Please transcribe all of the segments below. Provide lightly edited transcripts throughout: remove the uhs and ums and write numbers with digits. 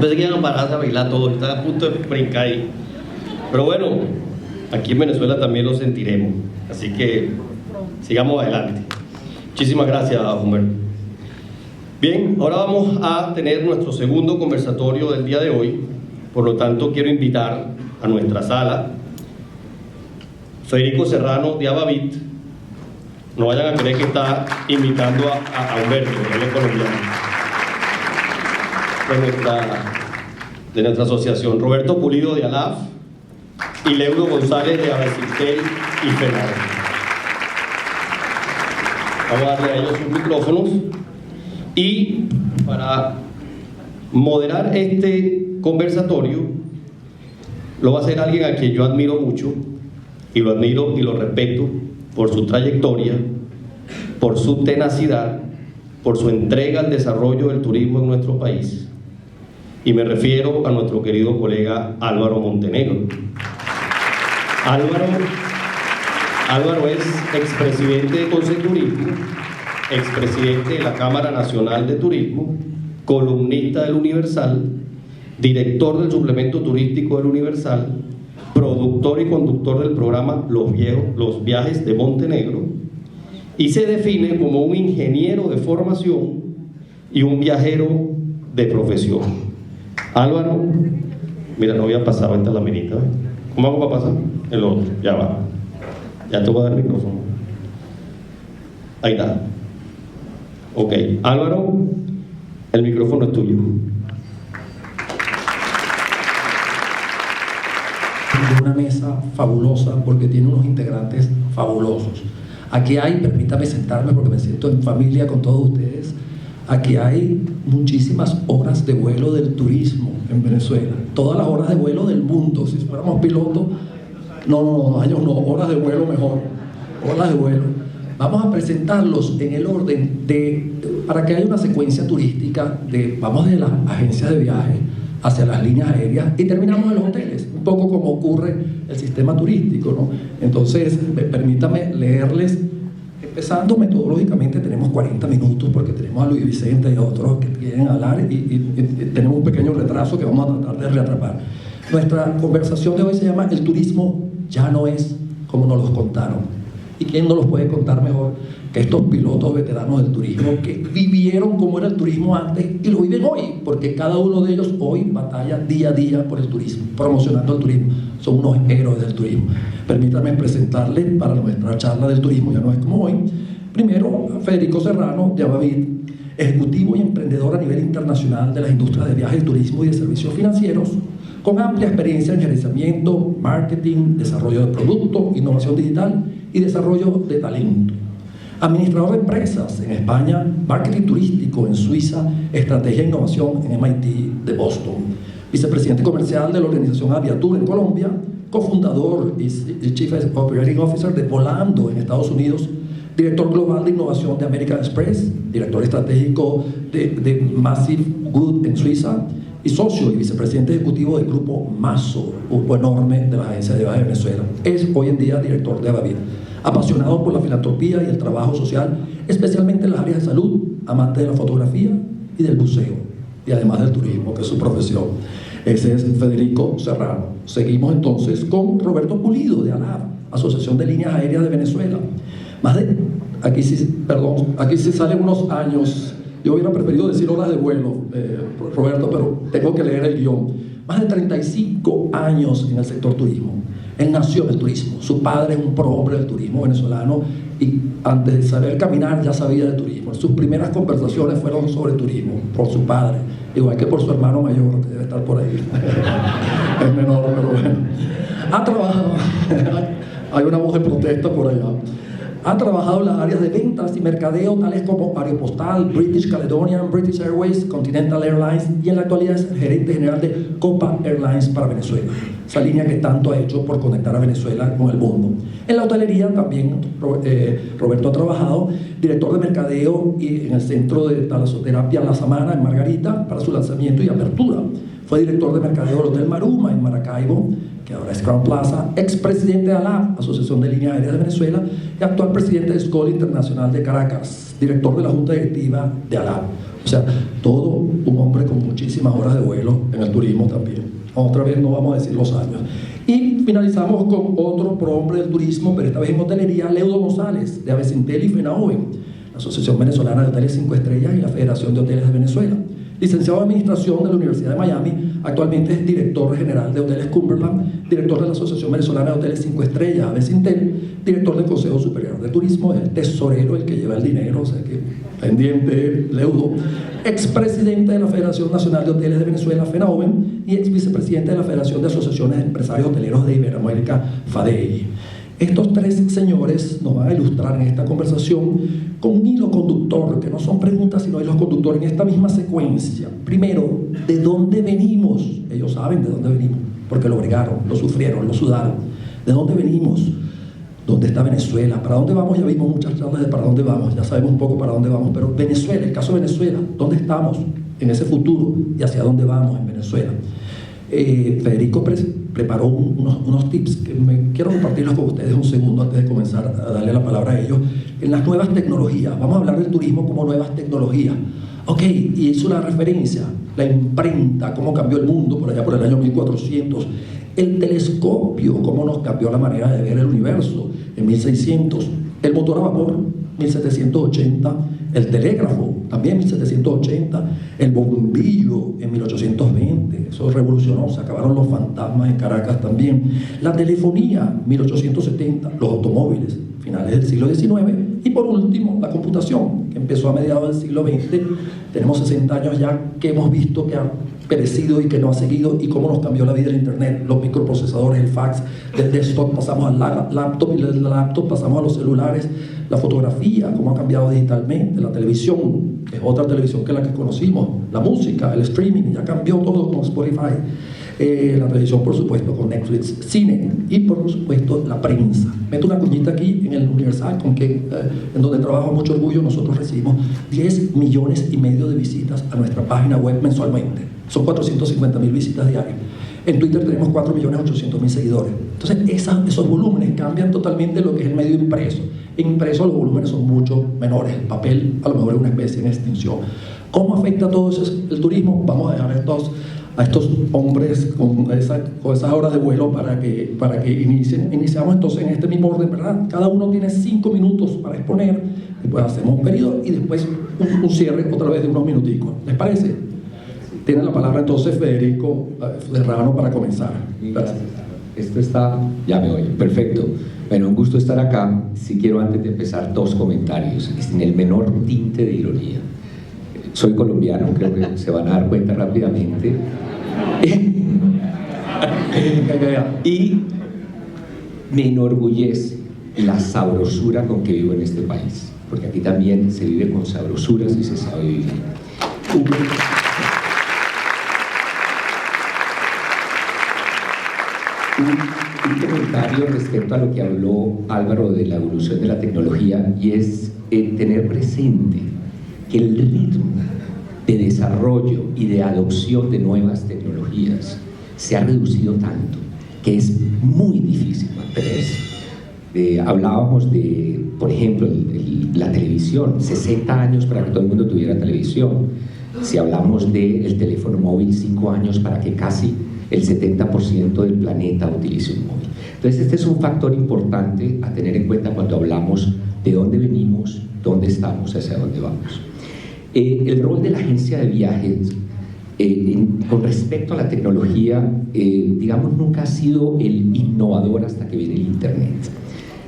Pensé que iban a pararse a bailar todos, estaba a punto de brincar ahí. Pero bueno, aquí en Venezuela también lo sentiremos. Así que sigamos adelante. Muchísimas gracias, Humberto. Bien, ahora vamos a tener nuestro segundo conversatorio del día de hoy. Por lo tanto, quiero invitar a nuestra sala Federico Serrano de Avavit. No vayan a creer que está invitando a Humberto, él es colombiano, de nuestra asociación. Roberto Pulido de ALAF y Leudo González de Avesistel y FENADE. Vamos a darle a ellos sus micrófonos. Y para moderar este conversatorio lo va a hacer alguien a quien yo admiro mucho, y lo admiro y lo respeto por su trayectoria, por su tenacidad, por su entrega al desarrollo del turismo en nuestro país. Y me refiero a nuestro querido colega Álvaro Montenegro. Álvaro es expresidente de Conceturismo, expresidente de la Cámara Nacional de Turismo, columnista del Universal, director del suplemento turístico del Universal, productor y conductor del programa Los Viajes de Montenegro, y se define como un ingeniero de formación y un viajero de profesión. Álvaro, mira, no había pasado esta laminita, ¿eh? ¿Cómo vamos a pasar? El otro, ya va. Ya te voy a dar el micrófono. Ahí está. Ok, Álvaro, el micrófono es tuyo. Una mesa fabulosa porque tiene unos integrantes fabulosos. Aquí hay, permítame sentarme porque me siento en familia con todos ustedes, aquí hay muchísimas horas de vuelo del turismo en Venezuela, todas las horas de vuelo del mundo. Si fuéramos pilotos, horas de vuelo mejor, horas de vuelo. Vamos a presentarlos en el orden para que haya una secuencia turística vamos de las agencias de viaje hacia las líneas aéreas y terminamos en los hoteles, un poco como ocurre el sistema turístico, ¿no? Entonces, permítame leerles, empezando metodológicamente. Tenemos 40 minutos porque tenemos a Luis Vicente y a otros que quieren hablar y tenemos un pequeño retraso que vamos a tratar de reatrapar. Nuestra conversación de hoy se llama El turismo ya no es como nos los contaron. ¿Y quién nos los puede contar mejor que estos pilotos veteranos del turismo que vivieron como era el turismo antes y lo viven hoy? Porque cada uno de ellos hoy batalla día a día por el turismo, promocionando el turismo. Son unos héroes del turismo. Permítanme presentarles para nuestra charla del turismo, ya no es como hoy. Primero, Federico Serrano de Avavit, ejecutivo y emprendedor a nivel internacional de las industrias de viajes, turismo y de servicios financieros, con amplia experiencia en gerenciamiento, marketing, desarrollo de producto, innovación digital y desarrollo de talento. Administrador de empresas en España, marketing turístico en Suiza, estrategia e innovación en MIT de Boston. Vicepresidente comercial de la organización Aviatur en Colombia, cofundador y Chief Operating Officer de Volando en Estados Unidos, director global de innovación de American Express, director estratégico de Massive Good en Suiza, y socio y vicepresidente ejecutivo del grupo Mazo, un grupo enorme de la agencia de viajes de Venezuela. Es hoy en día director de Avavit. Apasionado por la filantropía y el trabajo social, especialmente en las áreas de salud, amante de la fotografía y del buceo, y además del turismo, que es su profesión. Ese es Federico Serrano. Seguimos entonces con Roberto Pulido de ALAF, Asociación de Líneas Aéreas de Venezuela. Aquí sí salen unos años. Yo hubiera preferido decir horas de vuelo, Roberto, pero tengo que leer el guión. Más de 35 años en el sector turismo. Él nació en el turismo. Su padre es un prohombre del turismo venezolano y antes de saber caminar ya sabía de turismo. Sus primeras conversaciones fueron sobre turismo, por su padre, igual que por su hermano mayor, que debe estar por ahí. Es menor, pero bueno. Ha trabajado, hay una voz de protesta por allá. Ha trabajado en las áreas de ventas y mercadeo, tales como Aeropostal, British Caledonian, British Airways, Continental Airlines, y en la actualidad es gerente general de Copa Airlines para Venezuela, esa línea que tanto ha hecho por conectar a Venezuela con el mundo. En la hotelería también Roberto ha trabajado, director de mercadeo y en el centro de talasoterapia La Samana en Margarita para su lanzamiento y apertura. Fue director de mercadeo del Hotel Maruma en Maracaibo, que ahora es Crown Plaza, expresidente de ALAF, Asociación de Líneas Aéreas de Venezuela, y actual presidente de Escola Internacional de Caracas, director de la Junta Directiva de ALAF. O sea, todo un hombre con muchísimas horas de vuelo en el turismo también. Otra vez no vamos a decir los años. Y finalizamos con otro prohombre del turismo, pero esta vez en hotelería, Leudo González, de Avecintel y FENAOVEN, la Asociación Venezolana de Hoteles 5 Estrellas y la Federación de Hoteles de Venezuela. Licenciado en Administración de la Universidad de Miami, actualmente es director general de Hoteles Cumberland, director de la Asociación Venezolana de Hoteles 5 Estrellas, Avecintel, director del Consejo Superior de Turismo, el tesorero, el que lleva el dinero, o sea que pendiente, Leudo, expresidente de la Federación Nacional de Hoteles de Venezuela, FENAOVEN, y ex vicepresidente de la Federación de Asociaciones de Empresarios Hoteleros de Iberoamérica, FADEI. Estos tres señores nos van a ilustrar en esta conversación con un hilo conductor, que no son preguntas sino hilos conductores en esta misma secuencia. Primero, ¿de dónde venimos? Ellos saben de dónde venimos, porque lo bregaron, lo sufrieron, lo sudaron. ¿De dónde venimos? ¿Dónde está Venezuela? ¿Para dónde vamos? Ya vimos muchas charlas de para dónde vamos, ya sabemos un poco para dónde vamos, pero Venezuela, el caso de Venezuela, ¿dónde estamos en ese futuro y hacia dónde vamos en Venezuela? Federico preparó unos tips que quiero compartirlos con ustedes un segundo antes de comenzar a darle la palabra a ellos. En las nuevas tecnologías, vamos a hablar del turismo como nuevas tecnologías. Ok, y hizo la referencia, la imprenta, cómo cambió el mundo por allá por el año 1400, el telescopio, cómo nos cambió la manera de ver el universo en 1600, el motor a vapor, 1780, el telégrafo, también 1780, el bombillo en 1820, eso revolucionó, se acabaron los fantasmas en Caracas también, la telefonía, 1870, los automóviles, finales del siglo XIX, y por último, la computación, que empezó a mediados del siglo XX. Tenemos 60 años ya que hemos visto que ha perecido y que no ha seguido, y cómo nos cambió la vida el internet, los microprocesadores, el fax, del desktop pasamos al laptop, y del laptop pasamos a los celulares, la fotografía, cómo ha cambiado digitalmente, la televisión es otra televisión que la que conocimos, la música, el streaming, ya cambió todo con Spotify, la televisión por supuesto con Netflix, cine y por supuesto la prensa. Meto una cuñita aquí en el Universal, con que, en donde trabajo mucho orgullo, nosotros recibimos 10,5 millones de visitas a nuestra página web mensualmente. Son 450,000 visitas diarias. En Twitter tenemos 4,800,000 seguidores. Entonces esos volúmenes cambian totalmente lo que es el medio impreso. En impreso los volúmenes son mucho menores, el papel a lo mejor es una especie en extinción. ¿Cómo afecta todo eso el turismo? Vamos a dejar a estos hombres con esas horas de vuelo para que inicien. Iniciamos entonces en este mismo orden, ¿verdad? Cada uno tiene 5 minutos para exponer, después hacemos un periodo y después un cierre otra vez de unos minuticos. ¿Les parece? Tiene la palabra entonces Federico Serrano para comenzar. Gracias. Esto está, ya me oyen, perfecto. Bueno, un gusto estar acá. Sí quiero antes de empezar 2 comentarios, sin el menor tinte de ironía. Soy colombiano, creo que se van a dar cuenta rápidamente. Y me enorgullece la sabrosura con que vivo en este país, porque aquí también se vive con sabrosuras y se sabe vivir. Un comentario respecto a lo que habló Álvaro de la evolución de la tecnología, y es tener presente que el ritmo de desarrollo y de adopción de nuevas tecnologías se ha reducido tanto que es muy difícil mantenerse. Hablábamos de, por ejemplo, la televisión, 60 años para que todo el mundo tuviera televisión. Si hablamos del teléfono móvil, 5 años para que casi el 70% del planeta utilice un móvil. Entonces este es un factor importante a tener en cuenta cuando hablamos de dónde venimos, dónde estamos, hacia dónde vamos. El rol de la agencia de viajes con respecto a la tecnología, digamos, nunca ha sido el innovador hasta que viene el internet.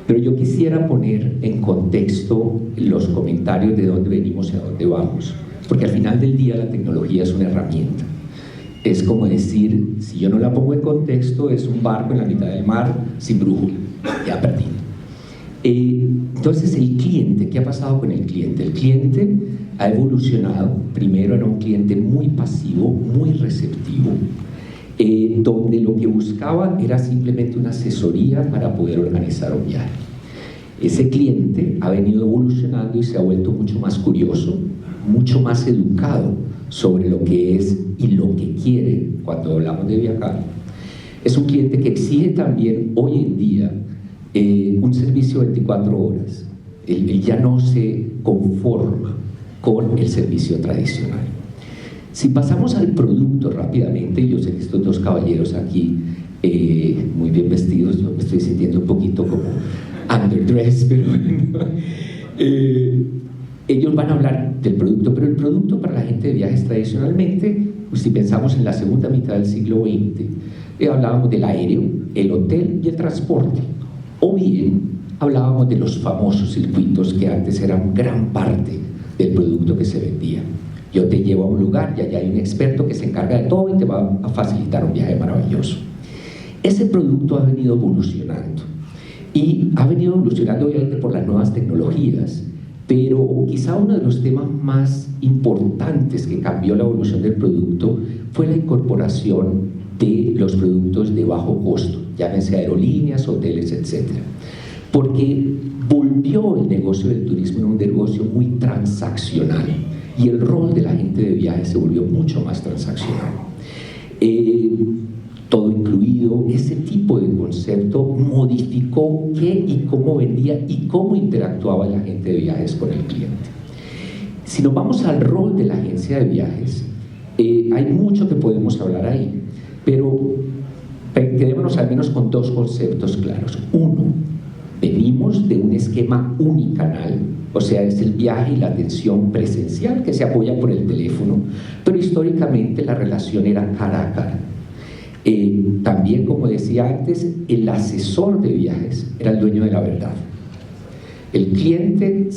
Pero yo quisiera poner en contexto los comentarios de dónde venimos y a dónde vamos, porque al final del día la tecnología es una herramienta. Es como decir, si yo no la pongo en contexto, es un barco en la mitad del mar sin brújula, ya perdí. Entonces el cliente, ¿qué ha pasado con el cliente? El cliente ha evolucionado. Primero era un cliente muy pasivo, muy receptivo, donde lo que buscaba era simplemente una asesoría para poder organizar un viaje. Ese cliente ha venido evolucionando y se ha vuelto mucho más curioso, mucho más educado sobre lo que es y lo que quiere cuando hablamos de viajar. Es un cliente que exige también hoy en día un servicio 24 horas. Él ya no se conforma con el servicio tradicional. Si pasamos al producto rápidamente, yo sé que estos dos caballeros aquí, muy bien vestidos, yo me estoy sintiendo un poquito como underdressed, pero ellos van a hablar del producto, pero el producto para la gente de viajes tradicionalmente, pues si pensamos en la segunda mitad del siglo XX, hablábamos del aéreo, el hotel y el transporte, o bien hablábamos de los famosos circuitos que antes eran gran parte del producto que se vendía. Yo te llevo a un lugar y allá hay un experto que se encarga de todo y te va a facilitar un viaje maravilloso. Ese producto ha venido evolucionando y ha venido evolucionando obviamente por las nuevas tecnologías, pero quizá uno de los temas más importantes que cambió la evolución del producto fue la incorporación de los productos de bajo costo, llámense aerolíneas, hoteles, etc. Porque volvió el negocio del turismo en un negocio muy transaccional y el rol de la gente de viajes se volvió mucho más transaccional. Todo incluido, ese tipo de concepto modificó qué y cómo vendía y cómo interactuaba la gente de viajes con el cliente. Si nos vamos al rol de la agencia de viajes, hay mucho que podemos hablar ahí, pero quedémonos al menos con dos conceptos claros. Uno, venimos de un esquema unicanal, o sea, es el viaje y la atención presencial que se apoya por el teléfono, pero históricamente la relación era cara a cara. También, como decía antes, el asesor de viajes era el dueño de la verdad. El cliente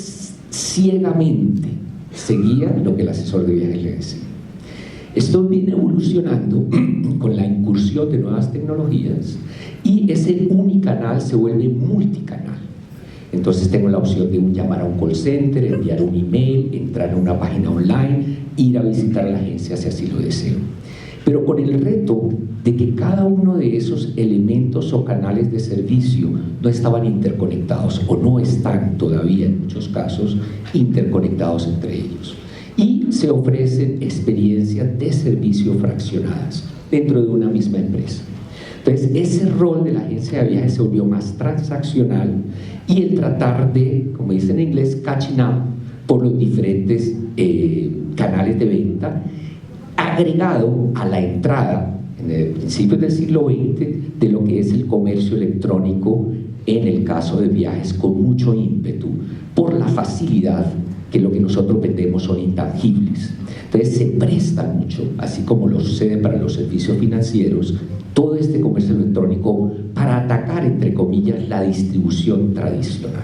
ciegamente seguía lo que el asesor de viajes le decía. Esto viene evolucionando con la incursión de nuevas tecnologías y ese unicanal se vuelve multicanal. Entonces tengo la opción de llamar a un call center, enviar un email, entrar a una página online, ir a visitar a la agencia si así lo deseo. Pero con el reto de que cada uno de esos elementos o canales de servicio no estaban interconectados o no están todavía en muchos casos interconectados entre ellos. Y se ofrecen experiencias de servicio fraccionadas dentro de una misma empresa. Entonces, ese rol de la agencia de viajes se volvió más transaccional y el tratar de, como dicen en inglés, catching up por los diferentes canales de venta, agregado a la entrada en el principio del siglo XX de lo que es el comercio electrónico en el caso de viajes con mucho ímpetu por la facilidad que lo que nosotros vendemos son intangibles. Entonces se presta mucho, así como lo sucede para los servicios financieros, todo este comercio electrónico para atacar, entre comillas, la distribución tradicional.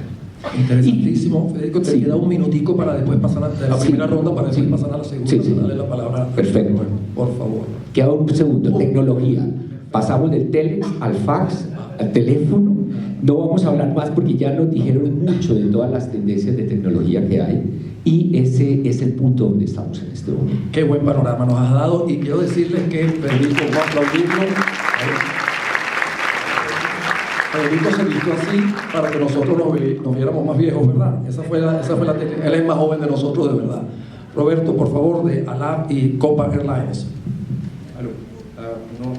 Interesantísimo, Federico, te queda un minutico para después pasar a la primera ronda para después pasar a la segunda. Dale la palabra. Perfecto. Bueno, por favor. Queda un segundo. Tecnología. Pasamos del telex al fax, al teléfono. No vamos a hablar más porque ya nos dijeron mucho de todas las tendencias de tecnología que hay y ese es el punto donde estamos en este momento. Qué buen panorama nos has dado y quiero decirles que Federico, vamos a aplaudirlo. Federico se vistió así para que nosotros nos viéramos más viejos, ¿verdad? Esa fue la técnica. Él es más joven de nosotros, de verdad. Roberto, por favor, de ALAP y Copa Airlines. Aló. No hay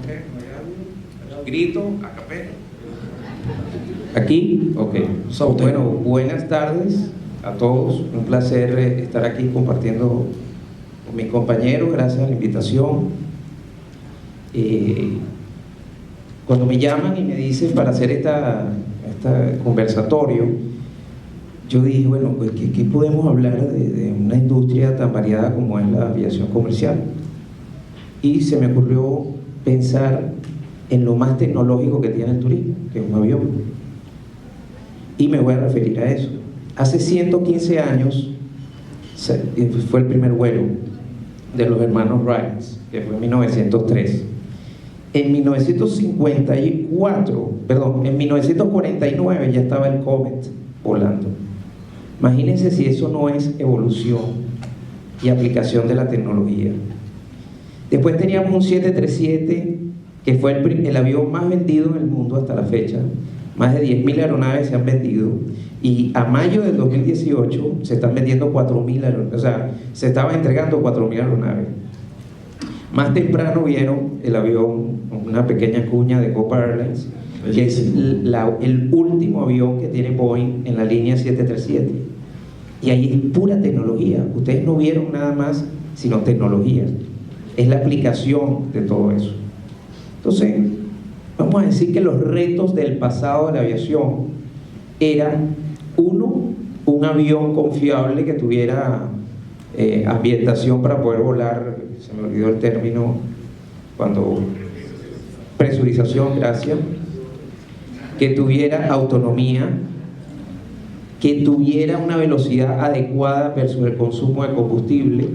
audio. Grito, a capela. ¿Aquí? Ok. Bueno, buenas tardes a todos. Un placer estar aquí compartiendo con mis compañeros. Gracias a la invitación. Cuando me llaman y me dicen para hacer este conversatorio, yo dije, bueno, pues ¿qué podemos hablar de una industria tan variada como es la aviación comercial? Y se me ocurrió pensar en lo más tecnológico que tiene el turismo, que es un avión. Y me voy a referir a eso. Hace 115 años fue el primer vuelo de los hermanos Wright, que fue en 1903. En 1949 ya estaba el Comet volando. Imagínense si eso no es evolución y aplicación de la tecnología. Después teníamos un 737, que fue el avión más vendido en el mundo hasta la fecha. Más de 10.000 aeronaves se han vendido y a mayo del 2018 se están vendiendo 4.000 aeronaves, o sea, se estaban entregando 4.000 aeronaves. Más temprano vieron el avión, una pequeña cuña de Copa Airlines, que es el último avión que tiene Boeing en la línea 737. Y ahí es pura tecnología. Ustedes no vieron nada más sino tecnología. Es la aplicación de todo eso. Entonces, vamos a decir que los retos del pasado de la aviación eran, uno, un avión confiable que tuviera ambientación para poder volar, se me olvidó el término, presurización, gracias, que tuviera autonomía, que tuviera una velocidad adecuada versus el consumo de combustible.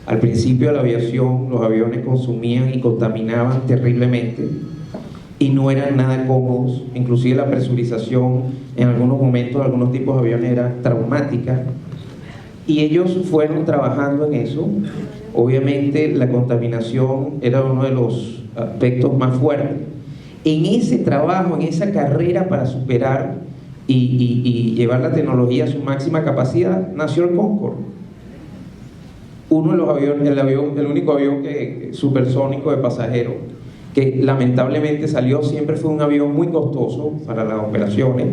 Al principio de la aviación, los aviones consumían y contaminaban terriblemente y no eran nada cómodos. Inclusive la presurización en algunos momentos, algunos tipos de aviones era traumática, y ellos fueron trabajando en eso. Obviamente la contaminación era uno de los aspectos más fuertes. En ese trabajo, en esa carrera para superar y llevar la tecnología a su máxima capacidad, nació el Concorde. Uno de los aviones, el único avión supersónico de pasajeros, que lamentablemente salió, siempre fue un avión muy costoso para las operaciones,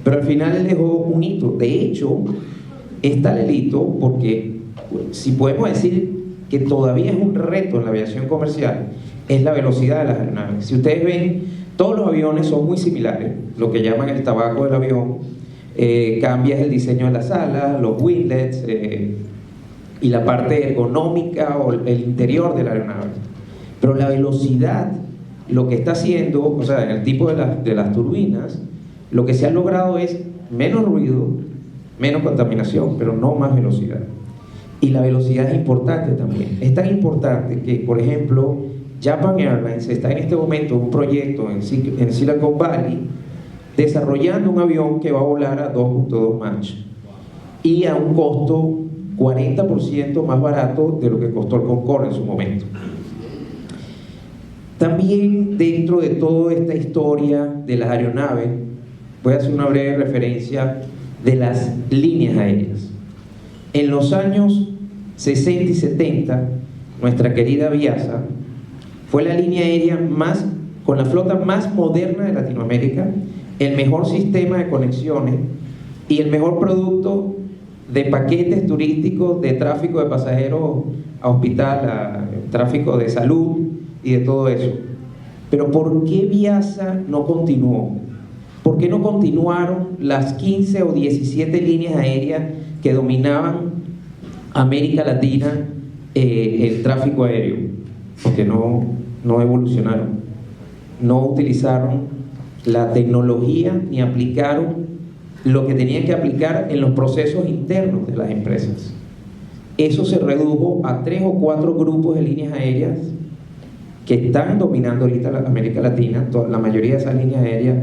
pero al final él dejó un hito. De hecho, está el hito porque, si podemos decir que todavía es un reto en la aviación comercial, es la velocidad de las aeronaves. Si ustedes ven, todos los aviones son muy similares, lo que llaman el tabaco del avión. Cambia el diseño de las alas, los winglets, y la parte ergonómica o el interior de la aeronave. Pero la velocidad, lo que está haciendo, o sea, en el tipo de las turbinas, lo que se ha logrado es menos ruido, menos contaminación, pero no más velocidad. Y la velocidad es importante también. Es tan importante que, por ejemplo, Japan Airlines está en este momento en un proyecto en Silicon Valley desarrollando un avión que va a volar a 2.2 Mach y a un costo 40% más barato de lo que costó el Concorde en su momento. También, dentro de toda esta historia de las aeronaves, voy a hacer una breve referencia de las líneas aéreas. En los años 60 y 70, nuestra querida Viasa fue la línea aérea con la flota más moderna de Latinoamérica, el mejor sistema de conexiones y el mejor producto de paquetes turísticos, de tráfico de pasajeros a hospital, tráfico de salud y de todo eso. Pero ¿por qué Viasa no continuó? ¿Por qué no continuaron las 15 o 17 líneas aéreas que dominaban América Latina el tráfico aéreo? Porque no evolucionaron, no utilizaron la tecnología ni aplicaron lo que tenían que aplicar en los procesos internos de las empresas. Eso se redujo a 3 o 4 grupos de líneas aéreas que están dominando ahorita la América Latina. La mayoría de esas líneas aéreas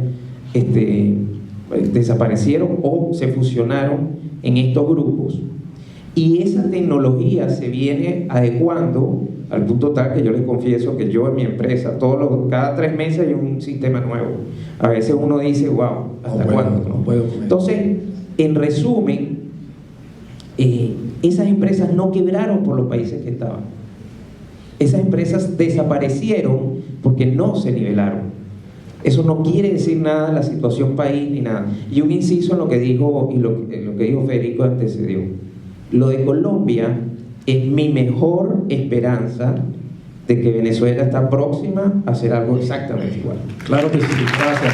desaparecieron o se fusionaron en estos grupos, y esa tecnología se viene adecuando al punto tal que yo les confieso que yo en mi empresa, cada 3 meses hay un sistema nuevo. A veces uno dice, wow, ¿hasta cuándo? No puedo. Entonces, en resumen, esas empresas no quebraron por los países que estaban. Esas empresas desaparecieron porque no se nivelaron. Eso no quiere decir nada de la situación país ni nada. Y un inciso en lo que dijo, y lo que dijo Federico antecedió. Lo de Colombia es mi mejor esperanza de que Venezuela está próxima a hacer algo exactamente igual. Claro que sí, gracias.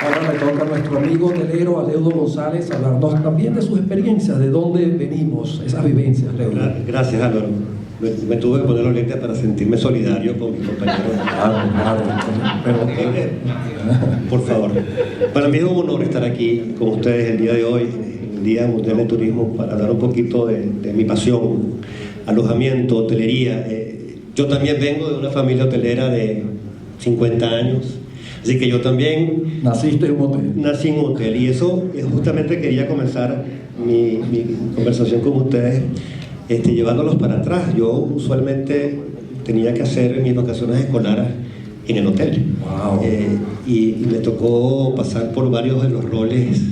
Ahora le toca a nuestro amigo hotelero Aleudo González hablarnos también de sus experiencias, de dónde venimos, esas vivencias, Aleudo. Gracias, Álvaro. Me tuve que poner los lentes para sentirme solidario con mis compañeros. Claro, pero por favor. Para mí es un honor estar aquí con ustedes el día de hoy, el Día Mundial de Turismo, para hablar un poquito de mi pasión, alojamiento, hotelería. Yo también vengo de una familia hotelera de 50 años, así que yo también naciste en un hotel. Nací en un hotel, y eso justamente quería comenzar mi conversación con ustedes, llevándolos para atrás. Yo usualmente tenía que hacer mis vacaciones escolares en el hotel. Wow. Y me tocó pasar por varios de los roles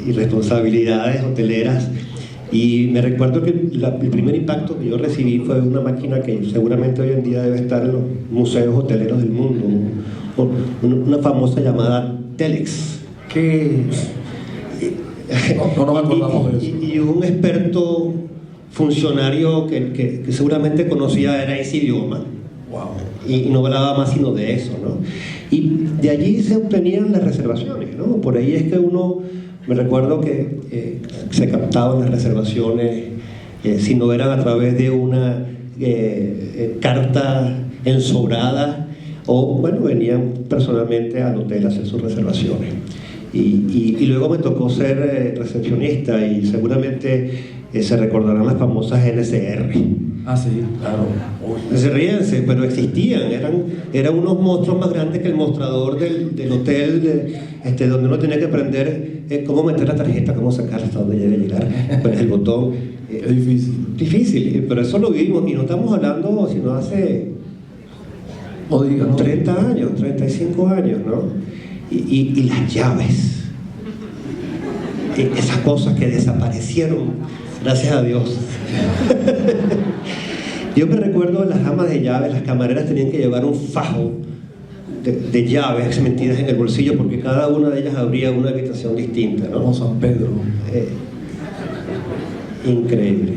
y responsabilidades hoteleras, Y me recuerdo que el primer impacto que yo recibí fue una máquina que seguramente hoy en día debe estar en los museos hoteleros del mundo, una famosa llamada Telex. Que no nos acordamos de eso. Y un experto funcionario que seguramente conocía era ese idioma. Wow. Y no hablaba más sino de eso, ¿no? Y de allí se obtenían las reservaciones, ¿no? Por ahí es que uno, me recuerdo que se captaban las reservaciones, si no eran a través de una carta ensobrada, o bueno, venían personalmente al hotel a hacer sus reservaciones. Y luego me tocó ser recepcionista, y seguramente se recordarán las famosas NCR. Ah, sí, claro. Se ríense, pero existían, eran unos monstruos más grandes que el mostrador del hotel, donde uno tenía que aprender cómo meter la tarjeta, cómo sacarla, hasta dónde debe llegar, pues el botón. Es difícil. Difícil, pero eso lo vivimos, y no estamos hablando sino hace No diga, ¿no? 30 años, 35 años, ¿no? Y las llaves, esas cosas que desaparecieron, gracias a Dios. Yo me recuerdo de las amas de llaves, las camareras tenían que llevar un fajo de llaves metidas en el bolsillo, porque cada una de ellas abría una habitación distinta, ¿no? Como San Pedro. Increíble.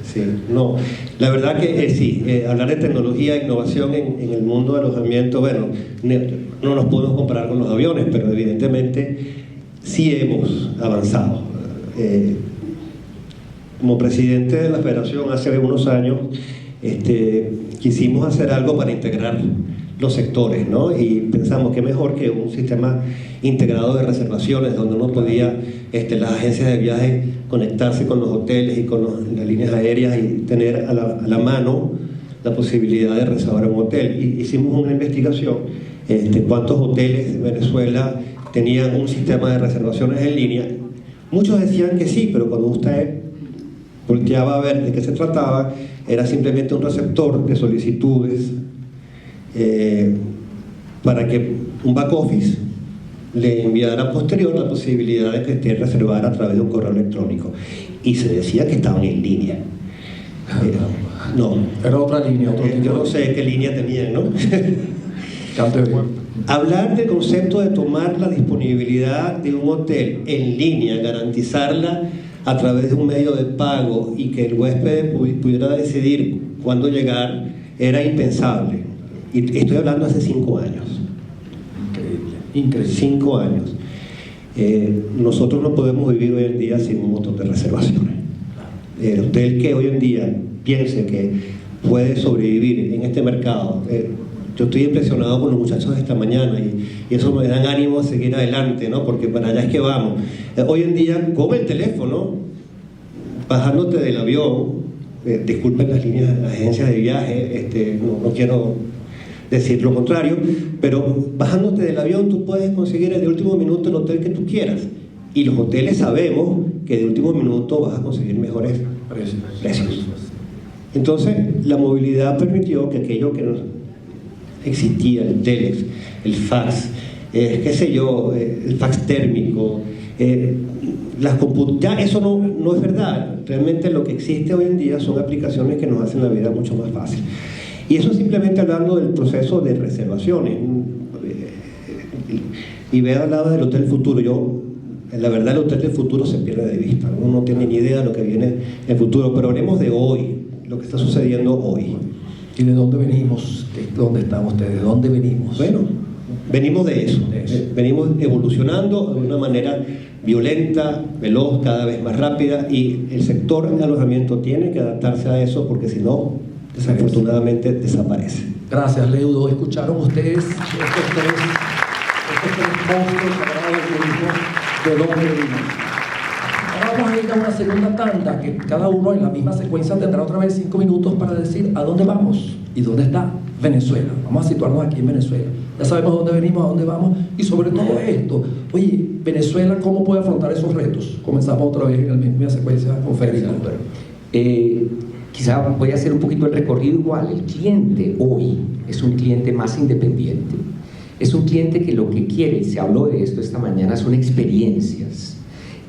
Sí, no, la verdad que sí, hablar de tecnología e innovación en el mundo de alojamiento, bueno, no nos podemos comparar con los aviones, pero evidentemente sí hemos avanzado. Como presidente de la federación hace unos años, quisimos hacer algo para integrar los sectores, ¿no? Y pensamos que mejor que un sistema integrado de reservaciones, donde uno podía, las agencias de viaje, conectarse con los hoteles y con las líneas aéreas y tener a la mano la posibilidad de reservar un hotel. Y hicimos una investigación, cuántos hoteles en Venezuela tenían un sistema de reservaciones en línea. Muchos decían que sí, pero cuando usted volteaba a ver de qué se trataba, era simplemente un receptor de solicitudes para que un back office le enviara posterior la posibilidad de que usted reservara a través de un correo electrónico, y se decía que estaban en línea. No, Era otra línea, otro tipo. yo no sé qué línea tenían, ¿no? Cante bien. Hablar del concepto de tomar la disponibilidad de un hotel en línea, garantizarla a través de un medio de pago, y que el huésped pudiera decidir cuándo llegar, era impensable. Y estoy hablando hace 5 años. Increíble. 5 años. Nosotros no podemos vivir hoy en día sin un montón de reservaciones. El hotel que hoy en día piense que puede sobrevivir en este mercado, yo estoy impresionado con los muchachos de esta mañana, y eso me da ánimo a seguir adelante, ¿no? Porque para allá es que vamos. Hoy en día, con el teléfono, bajándote del avión, disculpen las agencias de viaje, no quiero decir lo contrario, pero bajándote del avión tú puedes conseguir de último minuto el hotel que tú quieras, y los hoteles sabemos que de último minuto vas a conseguir mejores precios. Entonces la movilidad permitió que aquello que no existía, el telex, el fax, qué sé yo, el fax térmico, ya eso no es verdad. Realmente lo que existe hoy en día son aplicaciones que nos hacen la vida mucho más fácil. Y eso simplemente hablando del proceso de reservaciones. Y ve al lado del Hotel Futuro. La verdad, el Hotel del Futuro se pierde de vista. Uno no tiene ni idea de lo que viene en el futuro, pero hablemos de hoy, lo que está sucediendo hoy. ¿Y de dónde venimos? ¿Dónde están ustedes? ¿De dónde venimos? Bueno, venimos de eso. Venimos evolucionando de una manera violenta, veloz, cada vez más rápida, y el sector de alojamiento tiene que adaptarse a eso, porque si no, desafortunadamente desaparece. Gracias, Leudo. ¿Escucharon ustedes estos tres monstruos sagrados del turismo? ¿De dónde venimos? Ahora vamos a ir a una segunda tanda, que cada uno en la misma secuencia tendrá otra vez 5 minutos para decir a dónde vamos y dónde está Venezuela. Vamos a situarnos aquí en Venezuela. Ya sabemos dónde venimos, a dónde vamos, y sobre todo esto. Oye, Venezuela, ¿cómo puede afrontar esos retos? Comenzamos otra vez en la misma secuencia con Federico. Quizá voy a hacer un poquito el recorrido igual. El cliente hoy es un cliente más independiente. Es un cliente que lo que quiere, y se habló de esto esta mañana, son experiencias,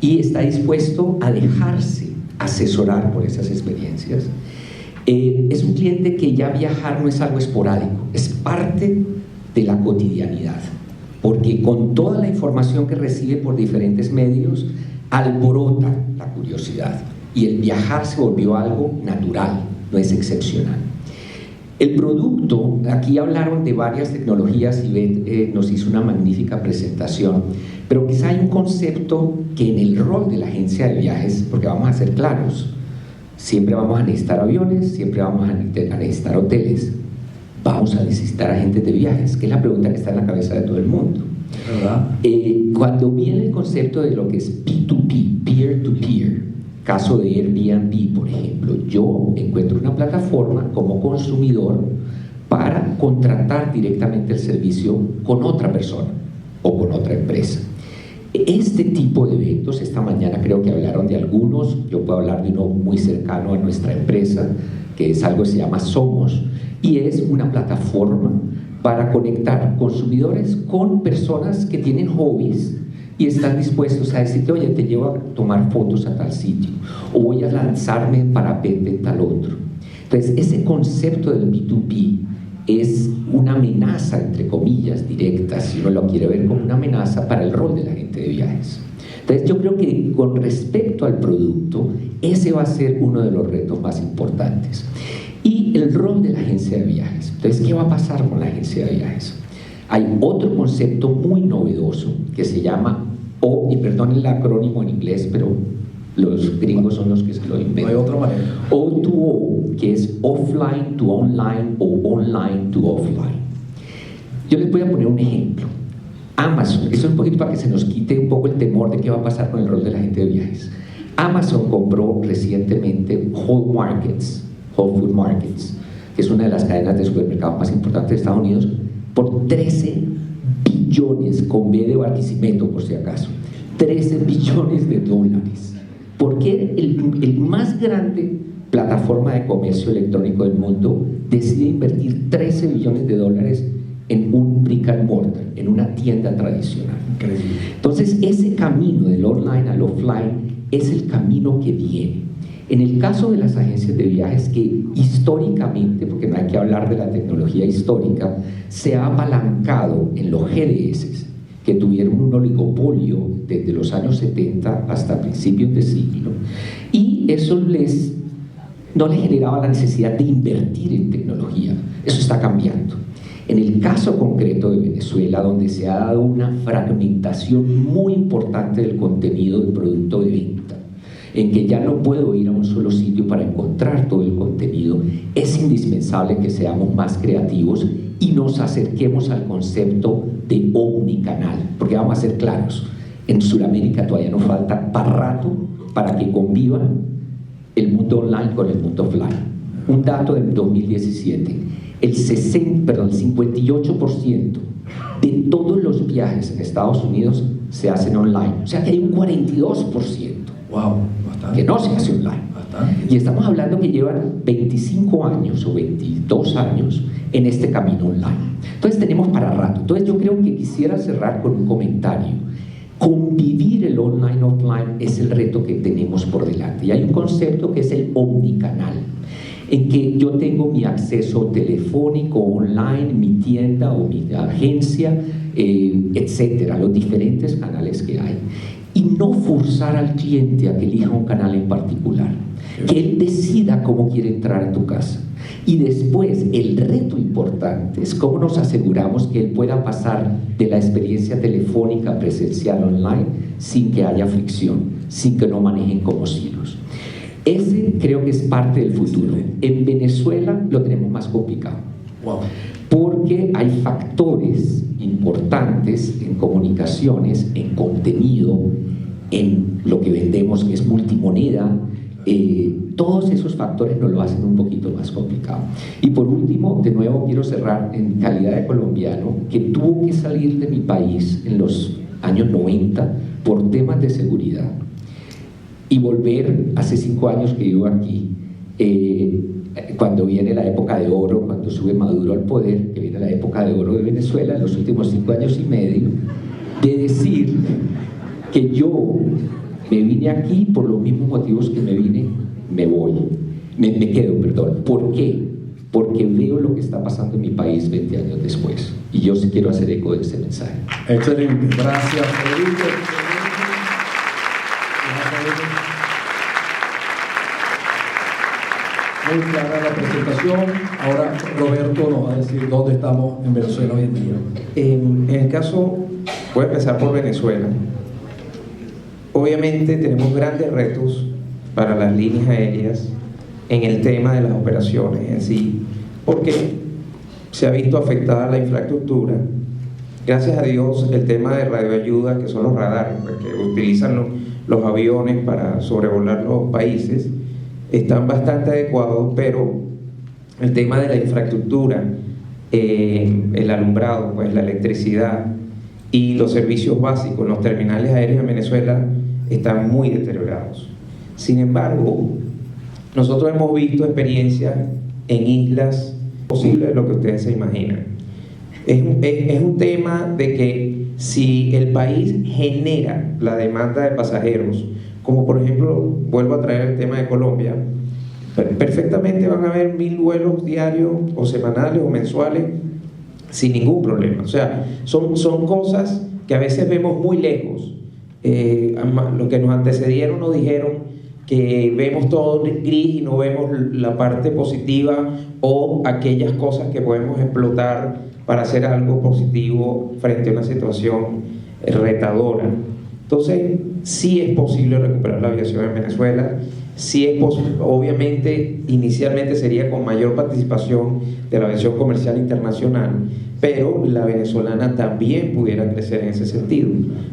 y está dispuesto a dejarse asesorar por esas experiencias. Es un cliente que ya viajar no es algo esporádico, es parte de la cotidianidad, porque con toda la información que recibe por diferentes medios, alborota la curiosidad y el viajar se volvió algo natural, no es excepcional. El producto, aquí hablaron de varias tecnologías y Beth nos hizo una magnífica presentación, pero quizá hay un concepto que en el rol de la agencia de viajes, porque vamos a ser claros, siempre vamos a necesitar aviones, siempre vamos a necesitar hoteles, vamos a necesitar agentes de viajes, que es la pregunta que está en la cabeza de todo el mundo. ¿Verdad? Cuando viene el concepto de lo que es P2P, peer-to-peer, caso de Airbnb, por ejemplo, yo encuentro una plataforma como consumidor para contratar directamente el servicio con otra persona o con otra empresa. Este tipo de eventos, esta mañana creo que hablaron de algunos, yo puedo hablar de uno muy cercano a nuestra empresa, que es algo que se llama Somos, y es una plataforma para conectar consumidores con personas que tienen hobbies y están dispuestos a decirte, oye, te llevo a tomar fotos a tal sitio, o voy a lanzarme en parapente en tal otro. Entonces, ese concepto del B2B es una amenaza, entre comillas, directa, si uno lo quiere ver como una amenaza para el rol de la gente de viajes. Entonces, yo creo que con respecto al producto, ese va a ser uno de los retos más importantes. Y el rol de la agencia de viajes. Entonces, ¿qué va a pasar con la agencia de viajes? Hay otro concepto muy novedoso que se llama, y perdón el acrónimo en inglés, pero los gringos son los que se lo inventan. No hay otra manera. O2O, que es offline to online o online to offline. Yo les voy a poner un ejemplo. Amazon, eso es un poquito para que se nos quite un poco el temor de qué va a pasar con el rol de la gente de viajes. Amazon compró recientemente Whole Food Markets, que es una de las cadenas de supermercados más importantes de Estados Unidos, por 13 billones, con B de Barquisimeto por si acaso, 13 billones de dólares. ¿Por qué el más grande plataforma de comercio electrónico del mundo decide invertir 13 billones de dólares en un brick and mortar, en una tienda tradicional? Increíble. Entonces, ese camino del online al offline es el camino que viene. En el caso de las agencias de viajes, que históricamente, porque no hay que hablar de la tecnología histórica, se ha apalancado en los GDS, que tuvieron un oligopolio desde los años 70 hasta principios de siglo, y eso no les generaba la necesidad de invertir en tecnología. Eso está cambiando. En el caso concreto de Venezuela, donde se ha dado una fragmentación muy importante del contenido del producto de venta, en que ya no puedo ir a un solo sitio para encontrar todo el contenido, es indispensable que seamos más creativos y nos acerquemos al concepto de omnicanal, porque vamos a ser claros, en Sudamérica todavía nos falta para rato para que convivan el mundo online con el mundo offline. Un dato del 2017, el 58% de todos los viajes en Estados Unidos se hacen online, o sea que hay un 42%. Wow, bastante. Que no se hace online. Bastante. Y estamos hablando que llevan 25 años o 22 años en este camino online. Entonces tenemos para rato. Entonces yo creo que quisiera cerrar con un comentario. Convivir el online-offline es el reto que tenemos por delante. Y hay un concepto que es el omnicanal, en que yo tengo mi acceso telefónico, online, mi tienda o mi agencia, etcétera, los diferentes canales que hay. Y no forzar al cliente a que elija un canal en particular, que él decida cómo quiere entrar a tu casa. Y después, el reto importante es cómo nos aseguramos que él pueda pasar de la experiencia telefónica presencial online sin que haya fricción, sin que no manejen como silos. Ese creo que es parte del futuro. En Venezuela lo tenemos más complicado. Wow. Porque hay factores importantes en comunicaciones, en contenido, en lo que vendemos, que es multimoneda. Todos esos factores nos lo hacen un poquito más complicado. Y por último, de nuevo quiero cerrar en calidad de colombiano, que tuvo que salir de mi país en los años 90 por temas de seguridad y volver hace 5 años que vivo aquí, cuando viene la época de oro, cuando sube Maduro al poder, que viene la época de oro de Venezuela en los últimos 5 años y medio, de decir que yo Me vine aquí por los mismos motivos que me vine, me voy. Me quedo, perdón. ¿Por qué? Porque veo lo que está pasando en mi país 20 años después. Y yo sí quiero hacer eco de ese mensaje. Excelente, gracias Federico. Muy clara la presentación. Ahora Roberto nos va a decir dónde estamos en Venezuela hoy en día. En el caso, voy a empezar por Venezuela. Obviamente tenemos grandes retos para las líneas aéreas en el tema de las operaciones en sí, porque se ha visto afectada la infraestructura. Gracias a Dios, el tema de radioayuda, que son los radares, pues, que utilizan los aviones para sobrevolar los países, están bastante adecuados, pero el tema de la infraestructura, el alumbrado, pues, la electricidad y los servicios básicos en los terminales aéreos en Venezuela están muy deteriorados. Sin embargo, nosotros hemos visto experiencias en islas posibles de lo que ustedes se imaginan. Es un tema de que si el país genera la demanda de pasajeros, como por ejemplo, vuelvo a traer el tema de Colombia, perfectamente van a haber 1000 vuelos diarios o semanales o mensuales sin ningún problema. O sea, son cosas que a veces vemos muy lejos. Lo que nos antecedieron nos dijeron que vemos todo gris y no vemos la parte positiva o aquellas cosas que podemos explotar para hacer algo positivo frente a una situación retadora. Entonces, sí es posible recuperar la aviación en Venezuela, sí es obviamente, inicialmente sería con mayor participación de la aviación comercial internacional, pero la venezolana también pudiera crecer en ese sentido.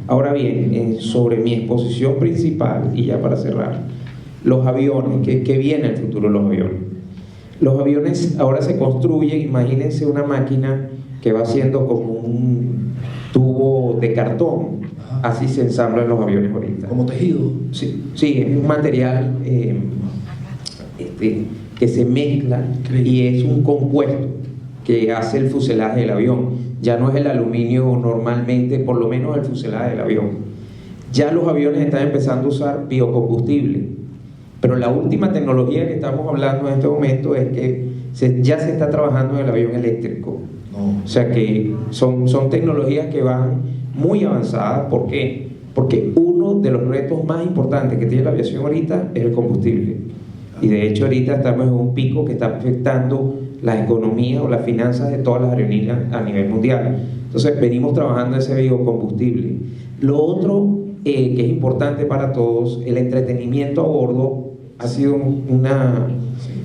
Ahora bien, sobre mi exposición principal, y ya para cerrar, los aviones, ¿qué viene el futuro de los aviones? Los aviones ahora se construyen, imagínense una máquina que va siendo como un tubo de cartón, así se ensamblan los aviones ahorita. ¿Como tejido? Sí, es un material que se mezcla y es un compuesto que hace el fuselaje del avión. Ya no es el aluminio normalmente, por lo menos el fuselaje del avión. Ya los aviones están empezando a usar biocombustible. Pero la última tecnología que estamos hablando en este momento es que ya se está trabajando en el avión eléctrico. O sea que son tecnologías que van muy avanzadas. ¿Por qué? Porque uno de los retos más importantes que tiene la aviación ahorita es el combustible. Y de hecho ahorita estamos en un pico que está afectando las economías o las finanzas de todas las aerolíneas a nivel mundial. Entonces venimos trabajando ese biocombustible. Lo otro que es importante para todos, el entretenimiento a bordo ha sido una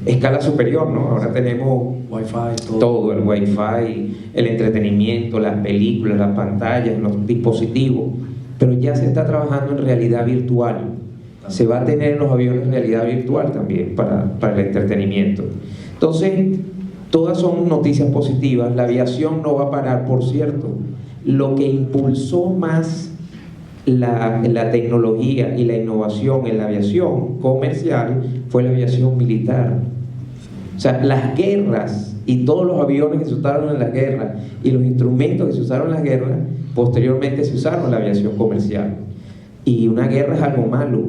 escala superior, ¿no? Ahora tenemos Wi-Fi, todo el Wi-Fi, el entretenimiento, las películas, las pantallas, los dispositivos, pero ya se está trabajando en realidad virtual. Se va a tener en los aviones realidad virtual también para el entretenimiento. Entonces, todas son noticias positivas. La aviación no va a parar, por cierto. Lo que impulsó más la tecnología y la innovación en la aviación comercial fue la aviación militar. O sea, las guerras y todos los aviones que se usaron en la guerra y los instrumentos que se usaron en la guerra, posteriormente se usaron en la aviación comercial. Y una guerra es algo malo,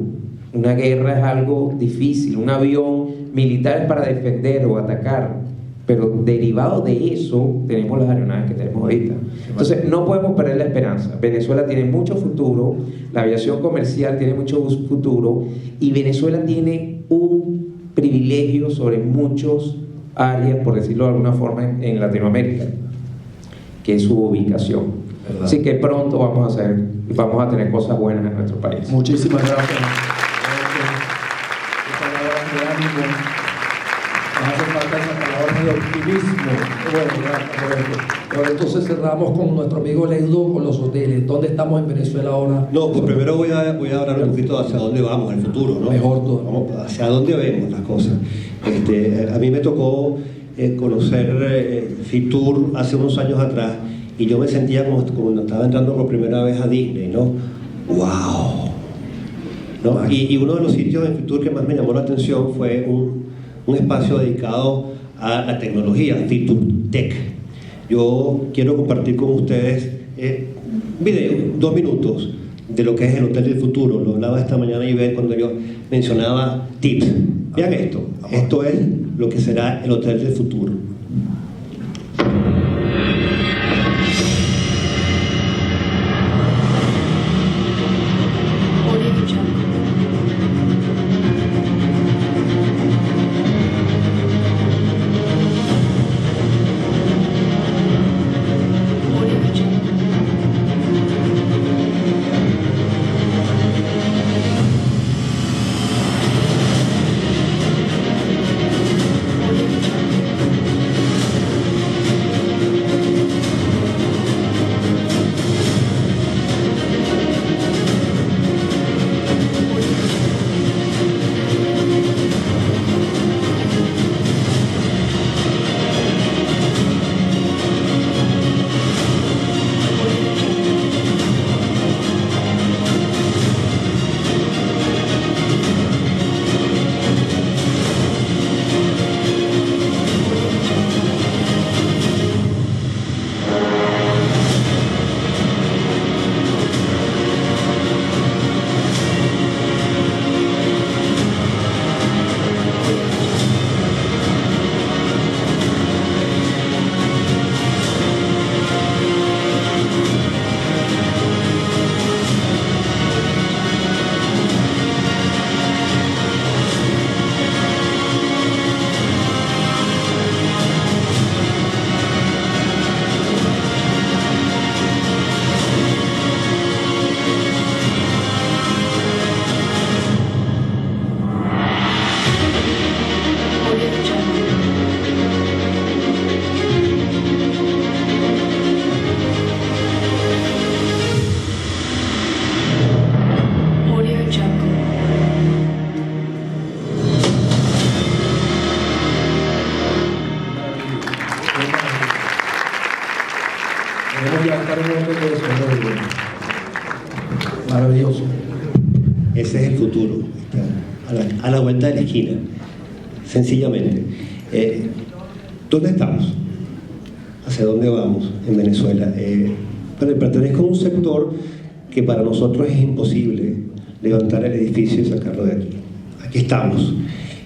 una guerra es algo difícil, un avión militar es para defender o atacar, pero derivado de eso tenemos las aeronaves que tenemos ahorita. Entonces no podemos perder la esperanza. Venezuela tiene mucho futuro, la aviación comercial tiene mucho futuro y Venezuela tiene un privilegio sobre muchas áreas, por decirlo de alguna forma, en Latinoamérica, que es su ubicación. ¿Verdad? Así que pronto vamos a tener cosas buenas en nuestro país. Muchísimas gracias. Palabras de ánimo. Nos hace falta esa palabra de optimismo. Bueno, gracias, Roberto. Ahora entonces cerramos con nuestro amigo Leudo con los hoteles. ¿Dónde estamos en Venezuela ahora? No, pues primero voy a hablar un poquito hacia dónde vamos, el futuro, ¿no? Mejor todo. Vamos hacia dónde vemos las cosas. A mí me tocó conocer Fitur hace unos años atrás y yo me sentía como cuando estaba entrando por primera vez a Disney, ¿no? ¡Wow! ¿No? Y uno de los sitios en Fitur que más me llamó la atención fue un espacio dedicado a la tecnología, Fitur Tech. Yo quiero compartir con ustedes video, 2 minutos, de lo que es el Hotel del Futuro. Lo hablaba esta mañana Ivette cuando yo mencionaba tips. Vean esto es lo que será el Hotel del Futuro. Maravilloso. Ese es el futuro, está a la vuelta de la esquina, sencillamente. ¿Dónde estamos? ¿Hacia dónde vamos en Venezuela? Pertenezco a un sector que para nosotros es imposible levantar el edificio y sacarlo de aquí. Aquí estamos.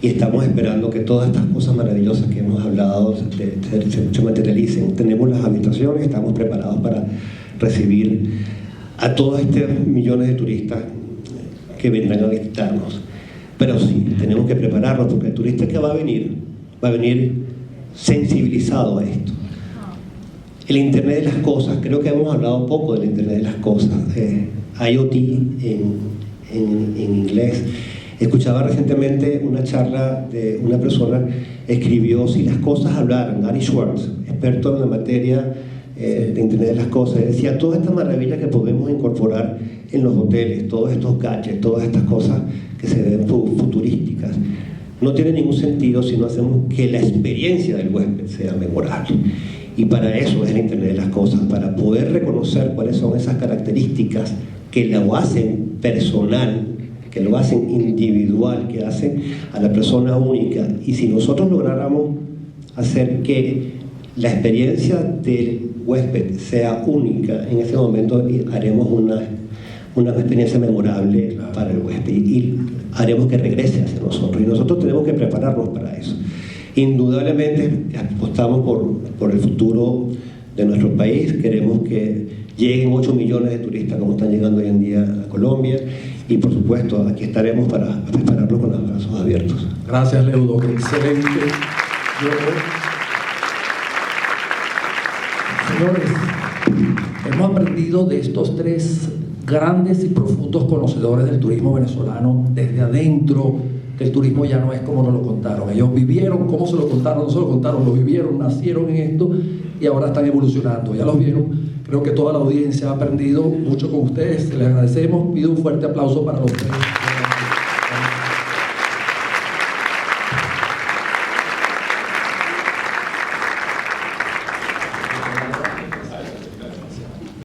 Y estamos esperando que todas estas cosas maravillosas que hemos hablado se materialicen. Tenemos las habitaciones, estamos preparados para recibir a todos estos millones de turistas que vendrán a visitarnos. Pero sí, tenemos que prepararnos porque el turista que va a venir sensibilizado a esto. El Internet de las cosas, creo que hemos hablado poco del Internet de las cosas, IoT en inglés. Escuchaba recientemente una charla de una persona, escribió Si las cosas hablaran, Gary Schwartz, experto en la materia de Internet de las cosas, decía todas estas maravillas que podemos incorporar en los hoteles, todos estos gadgets, todas estas cosas que se ven futurísticas, no tiene ningún sentido si no hacemos que la experiencia del huésped sea memorable. Y para eso es el Internet de las cosas, para poder reconocer cuáles son esas características que lo hacen personal, que lo hacen individual, que hacen a la persona única. Y si nosotros lográramos hacer que la experiencia del huésped sea única, en ese momento haremos una experiencia memorable para el huésped y haremos que regrese hacia nosotros. Y nosotros tenemos que prepararnos para eso. Indudablemente apostamos por el futuro de nuestro país. Queremos que lleguen 8 millones de turistas como están llegando hoy en día a Colombia. Y por supuesto, aquí estaremos para prepararnos con los brazos abiertos. Gracias, Leudo. Excelente. Señores, hemos aprendido de estos tres grandes y profundos conocedores del turismo venezolano desde adentro, que el turismo ya no es como nos lo contaron. Ellos vivieron, cómo se lo contaron, no se lo contaron, lo vivieron, nacieron en esto y ahora están evolucionando. Ya los vieron. Creo que toda la audiencia ha aprendido mucho con ustedes. Les agradecemos. Pido un fuerte aplauso para los tres.